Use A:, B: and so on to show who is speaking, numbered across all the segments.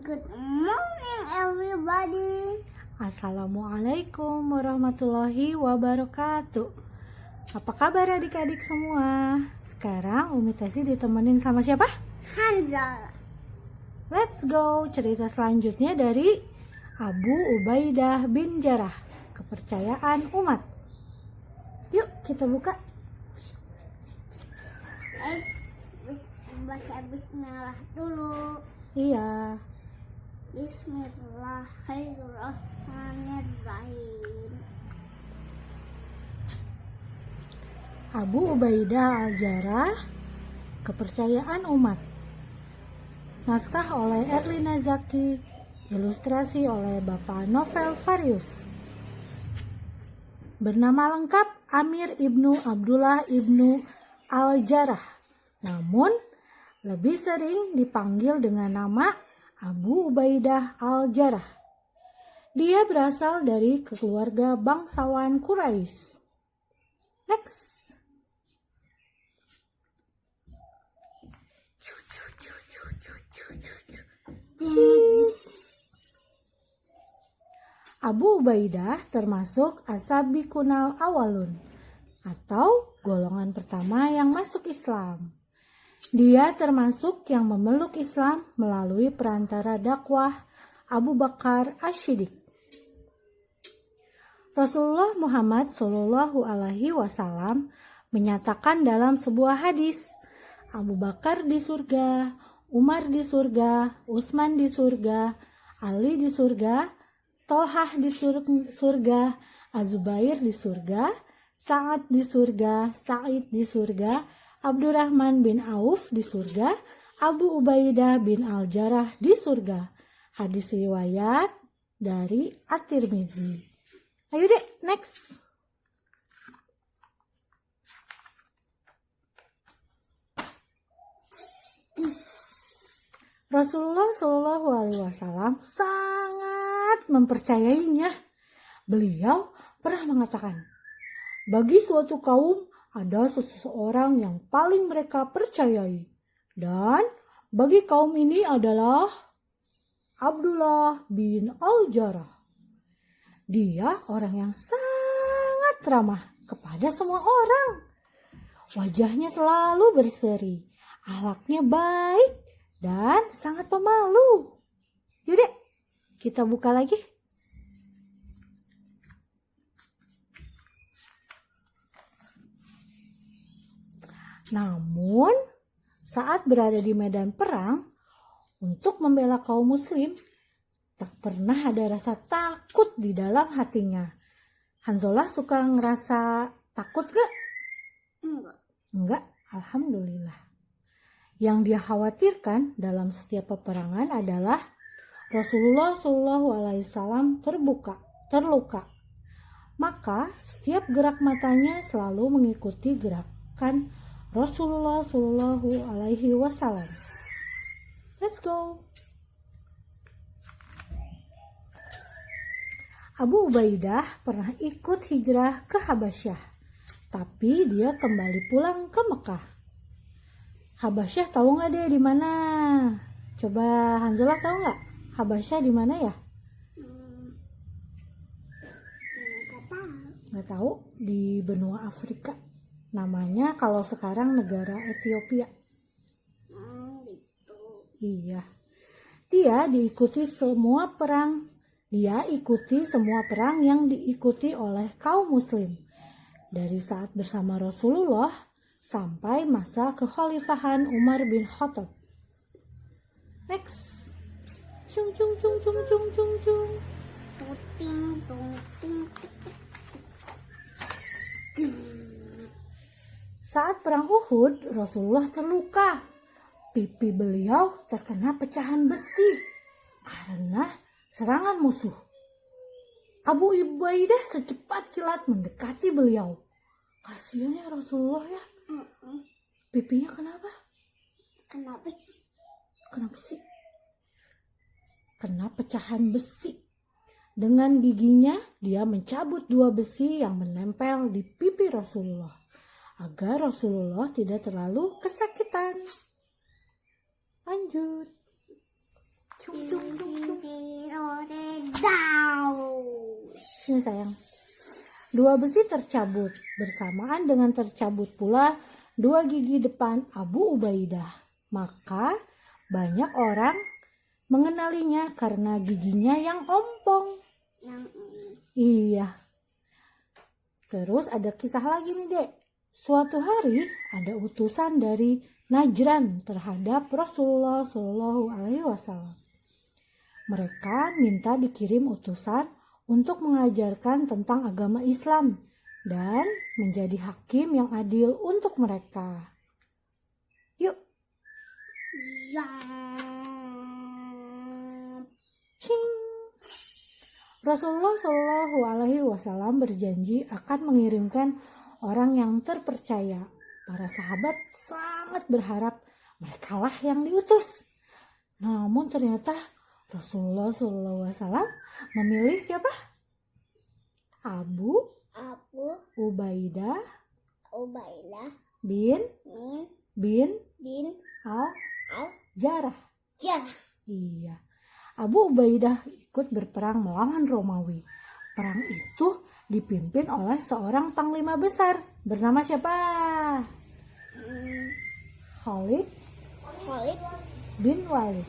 A: Good morning, everybody.
B: Assalamualaikum warahmatullahi wabarakatuh. Apa kabar adik-adik semua? Sekarang Umi Tesi ditemenin sama siapa?
A: Hanzala.
B: Let's go. Cerita selanjutnya dari Abu Ubaidah bin Jarrah, kepercayaan umat. Yuk kita buka.
A: Baca bismillah dulu.
B: Iya.
A: Bismillahirrahmanirrahim.
B: Abu Ubaidah al-Jarrah, kepercayaan umat. Naskah oleh Erlina Zaki, ilustrasi oleh Bapak Novel Farius. Bernama lengkap Amir ibnu Abdullah ibnu al-Jarrah, namun lebih sering dipanggil dengan nama Abu Ubaidah al-Jarrah. Dia berasal dari keluarga bangsawan Quraisy. Next. Abu Ubaidah termasuk as-sabiqunal awalun, atau golongan pertama yang masuk Islam. Dia termasuk yang memeluk Islam melalui perantara dakwah Abu Bakar Asy-Shiddiq. Rasulullah Muhammad SAW menyatakan dalam sebuah hadis, Abu Bakar di surga, Umar di surga, Utsman di surga, Ali di surga, Tolhah di surga, Az-Zubair di surga, Sa'ad di surga, Sa'id di surga, Abdurrahman bin Auf di surga, Abu Ubaidah bin al-Jarrah di surga. Hadis riwayat dari At-Tirmizi. Ayo deh, next. Rasulullah SAW sangat mempercayainya. Beliau pernah mengatakan, bagi suatu kaum ada seseorang yang paling mereka percayai, dan bagi kaum ini adalah Abdullah bin al-Jarrah. Dia orang yang sangat ramah kepada semua orang. Wajahnya selalu berseri, akhlaknya baik, dan sangat pemalu. Yaudah, kita buka lagi. Namun, saat berada di medan perang, untuk membela kaum muslim, tak pernah ada rasa takut di dalam hatinya. Hanzalah suka ngerasa takut gak? Enggak, alhamdulillah. Yang dia khawatirkan dalam setiap peperangan adalah Rasulullah SAW terluka. Maka setiap gerak matanya selalu mengikuti gerakan Rasulullah SAW. Let's go. Abu Ubaidah pernah ikut hijrah ke Habasyah, tapi dia kembali pulang ke Mekah. Habasyah tahu nggak deh di mana? Coba Hanzalah tahu nggak? Habasyah di mana ya? Nggak tahu, di benua Afrika. Namanya kalau sekarang negara Ethiopia.
A: Gitu.
B: Iya. Dia ikuti semua perang yang diikuti oleh kaum muslim. Dari saat bersama Rasulullah sampai masa kekhalifahan Umar bin Khattab. Next. Cung cung cung cung cung cung cung.
A: Tuting tuting.
B: Saat perang Uhud, Rasulullah terluka. Pipi beliau terkena pecahan besi karena serangan musuh. Abu Ubaidah secepat kilat mendekati beliau. Kasihan ya Rasulullah ya. Pipinya kenapa?
A: Kenapa sih?
B: Kena pecahan besi. Dengan giginya, dia mencabut 2 besi yang menempel di pipi Rasulullah, agar Rasulullah tidak terlalu kesakitan. Lanjut. Cung cung cung
A: Daus.
B: Ini sayang. Dua besi tercabut. Bersamaan dengan tercabut pula dua gigi depan Abu Ubaidah. Maka banyak orang mengenalinya karena giginya yang ompong.
A: Yang ini.
B: Iya. Terus ada kisah lagi nih, Dek. Suatu hari ada utusan dari Najran terhadap Rasulullah Shallallahu Alaihi Wasallam. Mereka minta dikirim utusan untuk mengajarkan tentang agama Islam dan menjadi hakim yang adil untuk mereka. Yuk,
A: Zap.
B: cing. Rasulullah Shallallahu Alaihi Wasallam berjanji akan mengirimkan orang yang terpercaya. Para sahabat sangat berharap merekalah yang diutus. Namun ternyata Rasulullah Shallallahu Alaihi Wasallam memilih siapa? Abu Ubaidah
A: Ubaidah
B: bin
A: bin
B: Al-Jarrah.
A: Jarrah.
B: Iya. Abu Ubaidah ikut berperang melawan Romawi. Perang itu dipimpin oleh seorang panglima besar bernama siapa? Khalid
A: Khalid
B: bin Walid.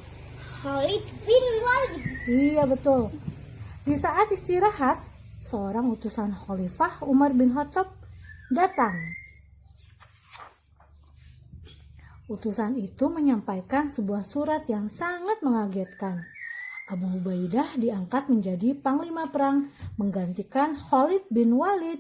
A: bin Walid.
B: Iya, betul. Di saat istirahat, seorang utusan Khalifah Umar bin Khattab datang. Utusan itu menyampaikan sebuah surat yang sangat mengagetkan. Abu Ubaidah diangkat menjadi panglima perang menggantikan Khalid bin Walid.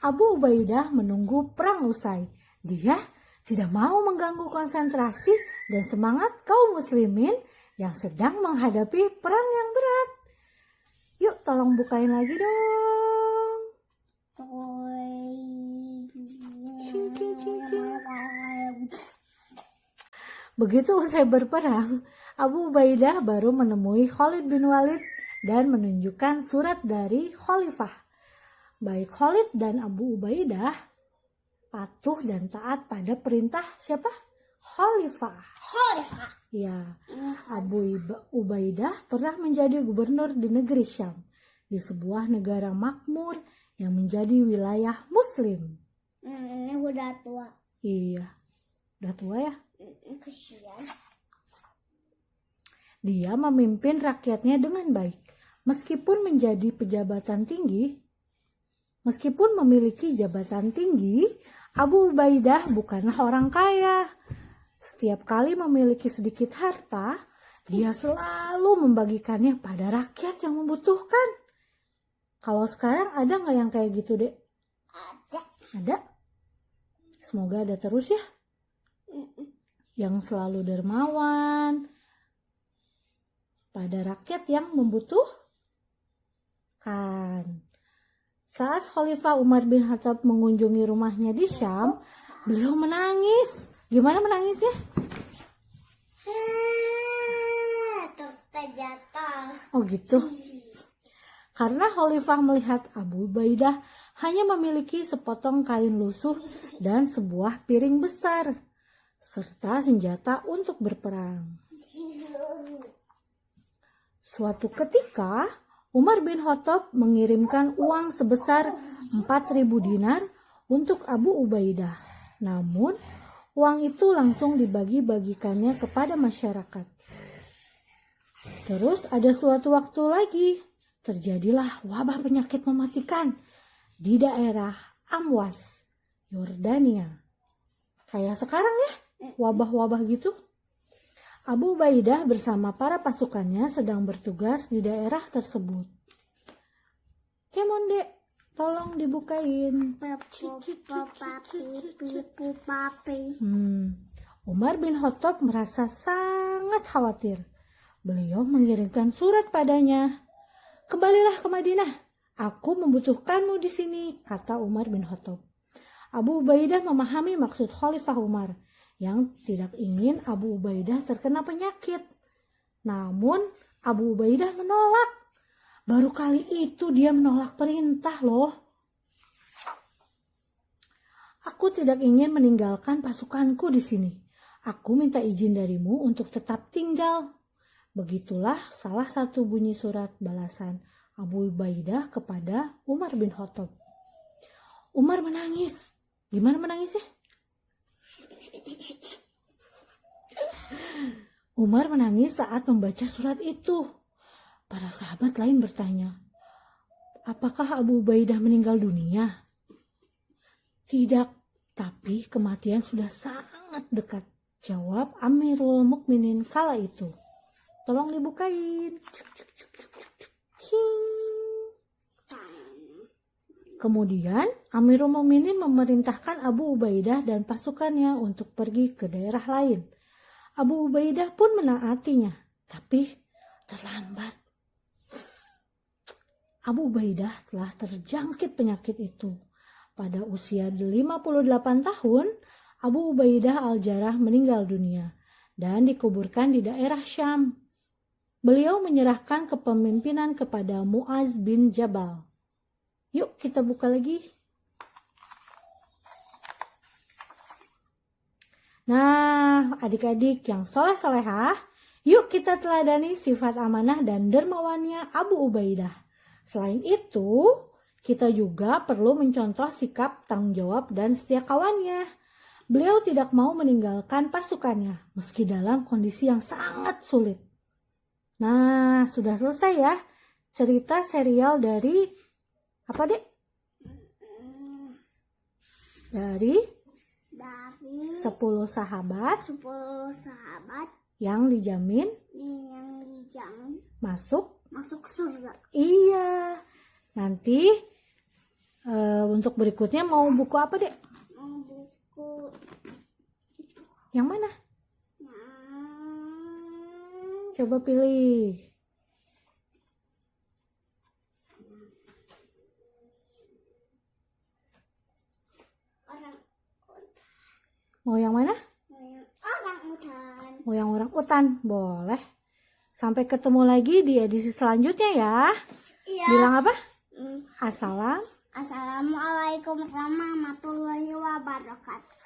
B: Abu Ubaidah menunggu perang usai. Dia tidak mau mengganggu konsentrasi dan semangat kaum muslimin yang sedang menghadapi perang yang berat. Yuk, tolong bukain lagi dong. Cing, cing, cing, cing. Begitu usai berperang, Abu Ubaidah baru menemui Khalid bin Walid dan menunjukkan surat dari Khalifah. Baik Khalid dan Abu Ubaidah patuh dan taat pada perintah siapa? Khalifah. Ya, Abu Ubaidah pernah menjadi gubernur di negeri Syam, di sebuah negara makmur yang menjadi wilayah Muslim.
A: Ini udah tua.
B: Iya, udah tua ya.
A: Kesian.
B: Dia memimpin rakyatnya dengan baik. Meskipun memiliki jabatan tinggi, Abu Ubaidah bukanlah orang kaya. Setiap kali memiliki sedikit harta, dia selalu membagikannya pada rakyat yang membutuhkan. Kalau sekarang ada nggak yang kayak gitu, Dek? Ada? Semoga ada terus ya. Yang selalu dermawan pada rakyat yang membutuhkan. Saat Khalifah Umar bin Khattab mengunjungi rumahnya di Syam, beliau menangis. Gimana menangisnya?
A: Terus terjatuh.
B: Oh gitu. Karena Khalifah melihat Abu Ubaidah hanya memiliki sepotong kain lusuh dan sebuah piring besar, serta senjata untuk berperang. Suatu ketika, Umar bin Khattab mengirimkan uang sebesar 4.000 dinar untuk Abu Ubaidah. Namun, uang itu langsung dibagi-bagikannya kepada masyarakat. Terus ada suatu waktu lagi, terjadilah wabah penyakit mematikan di daerah Amwas, Yordania. Kayak sekarang ya, wabah-wabah gitu. Abu Ubaidah bersama para pasukannya sedang bertugas di daerah tersebut. Kemon, Dek, tolong dibukain. Umar bin Khattab merasa sangat khawatir. Beliau mengirimkan surat padanya. Kembalilah ke Madinah. Aku membutuhkanmu di sini, kata Umar bin Khattab. Abu Ubaidah memahami maksud Khalifah Umar yang tidak ingin Abu Ubaidah terkena penyakit. Namun Abu Ubaidah menolak. Baru kali itu dia menolak perintah loh. Aku tidak ingin meninggalkan pasukanku di sini. Aku minta izin darimu untuk tetap tinggal. Begitulah salah satu bunyi surat balasan Abu Ubaidah kepada Umar bin Khattab. Umar menangis. Gimana menangisnya? Umar menangis saat membaca surat itu. Para sahabat lain bertanya, apakah Abu Ubaidah meninggal dunia? Tidak, tapi kematian sudah sangat dekat, jawab Amirul Mukminin kala itu. Tolong dibukain. Kemudian Amirul Mukminin memerintahkan Abu Ubaidah dan pasukannya untuk pergi ke daerah lain. Abu Ubaidah pun menaatinya, tapi terlambat. Abu Ubaidah telah terjangkit penyakit itu. Pada usia 58 tahun, Abu Ubaidah Al-Jarrah meninggal dunia dan dikuburkan di daerah Syam. Beliau menyerahkan kepemimpinan kepada Muaz bin Jabal. Yuk kita buka lagi. Nah, adik-adik yang soleh-solehah, yuk kita teladani sifat amanah dan dermawannya Abu Ubaidah. Selain itu, kita juga perlu mencontoh sikap tanggung jawab dan setia kawannya. Beliau tidak mau meninggalkan pasukannya, meski dalam kondisi yang sangat sulit. Nah, sudah selesai ya cerita serial dari apa, Dek? Dari 10 sahabat
A: 10 sahabat
B: yang dijamin masuk
A: surga.
B: Iya. Nanti untuk berikutnya mau buku apa, Dek?
A: Mau buku
B: Yang mana?
A: yang
B: Coba pilih.
A: orang
B: Mau yang mana?
A: orang utan.
B: Mau yang orang utan? Boleh. Sampai ketemu lagi di edisi selanjutnya ya.
A: Iya.
B: Bilang apa?
A: Mm.
B: Assalamualaikum.
A: Assalamualaikum warahmatullahi wabarakatuh.